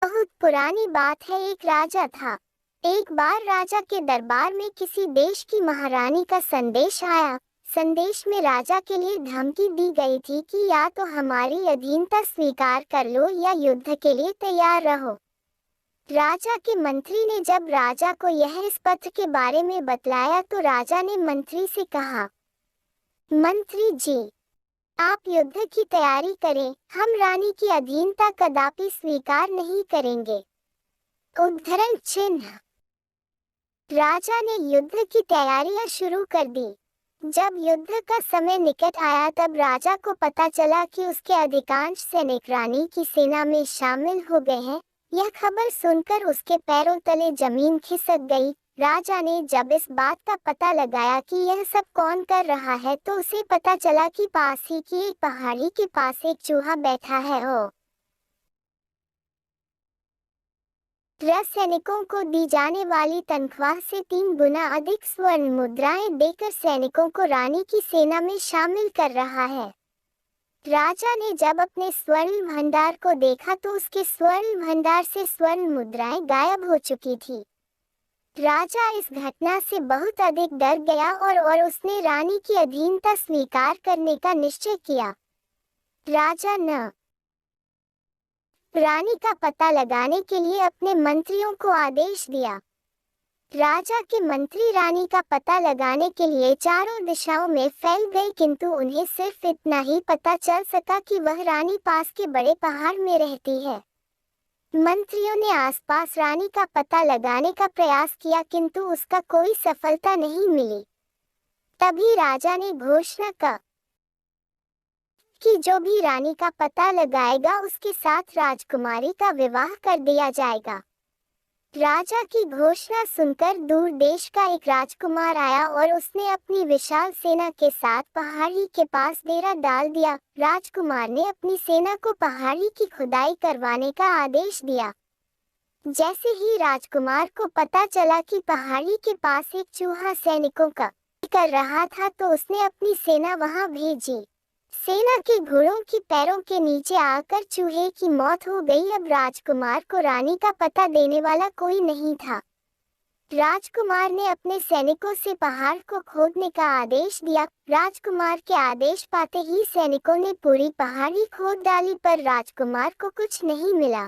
बहुत पुरानी बात है। एक राजा था। एक बार राजा के दरबार में किसी देश की महारानी का संदेश आया। संदेश में राजा के लिए धमकी दी गई थी कि या तो हमारी अधीनता स्वीकार कर लो या युद्ध के लिए तैयार रहो। राजा के मंत्री ने जब राजा को यह इस पत्र के बारे में बतलाया तो राजा ने मंत्री से कहा, मंत्री जी, आप युद्ध की तैयारी करें, हम रानी की अधीनता कदापि स्वीकार नहीं करेंगे। उद्धरण चिन्ह। राजा ने युद्ध की तैयारियां शुरू कर दी। जब युद्ध का समय निकट आया तब राजा को पता चला कि उसके अधिकांश सैनिक रानी की सेना में शामिल हो गए हैं। यह खबर सुनकर उसके पैरों तले जमीन खिसक गई। राजा ने जब इस बात का पता लगाया कि यह सब कौन कर रहा है तो उसे पता चला कि पास ही की एक पहाड़ी के पास एक चूहा बैठा है। सैनिकों को दी जाने वाली तनख्वाह से 3 गुना अधिक स्वर्ण मुद्राएं देकर सैनिकों को रानी की सेना में शामिल कर रहा है। राजा ने जब अपने स्वर्ण भंडार को देखा तो उसके स्वर्ण भंडार से स्वर्ण मुद्राएं गायब हो चुकी थी। राजा इस घटना से बहुत अधिक डर गया और उसने रानी की अधीनता स्वीकार करने का निश्चय किया। राजा ने रानी का पता लगाने के लिए अपने मंत्रियों को आदेश दिया। राजा के मंत्री रानी का पता लगाने के लिए चारों दिशाओं में फैल गए, किंतु उन्हें सिर्फ इतना ही पता चल सका कि वह रानी पास के बड़े पहाड़ में रहती है। मंत्रियों ने आसपास रानी का पता लगाने का प्रयास किया, किंतु उसका कोई सफलता नहीं मिली। तभी राजा ने घोषणा की कि जो भी रानी का पता लगाएगा उसके साथ राजकुमारी का विवाह कर दिया जाएगा। राजा की घोषणा सुनकर दूर देश का एक राजकुमार आया और उसने अपनी विशाल सेना के साथ पहाड़ी के पास डेरा डाल दिया। राजकुमार ने अपनी सेना को पहाड़ी की खुदाई करवाने का आदेश दिया। जैसे ही राजकुमार को पता चला कि पहाड़ी के पास एक चूहा सैनिकों का कर रहा था तो उसने अपनी सेना वहां भेजी। सेना के घोड़ों की पैरों के नीचे आकर चूहे की मौत हो गई। अब राजकुमार को रानी का पता देने वाला कोई नहीं था। राजकुमार ने अपने सैनिकों से पहाड़ को खोदने का आदेश दिया। राजकुमार के आदेश पाते ही सैनिकों ने पूरी पहाड़ी खोद डाली, पर राजकुमार को कुछ नहीं मिला।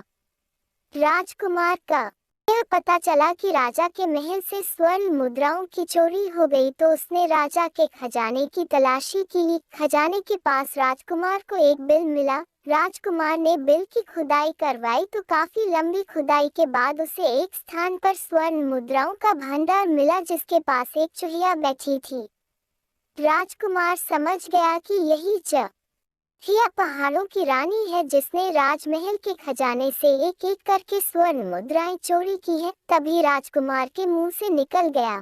राजकुमार का यह पता चला कि राजा के महल से स्वर्ण मुद्राओं की चोरी हो गई तो उसने राजा के खजाने की तलाशी की। खजाने के पास राजकुमार को एक बिल मिला। राजकुमार ने बिल की खुदाई करवाई तो काफी लंबी खुदाई के बाद उसे एक स्थान पर स्वर्ण मुद्राओं का भंडार मिला जिसके पास एक चूहिया बैठी थी। राजकुमार समझ गया कि यही चूहिया पहाड़ों की रानी है जिसने राजमहल के खजाने से एक एक करके स्वर्ण मुद्राएं चोरी की है। तभी राजकुमार के मुंह से निकल गया,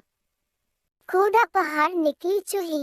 खोदा पहाड़ निकली चूहिया।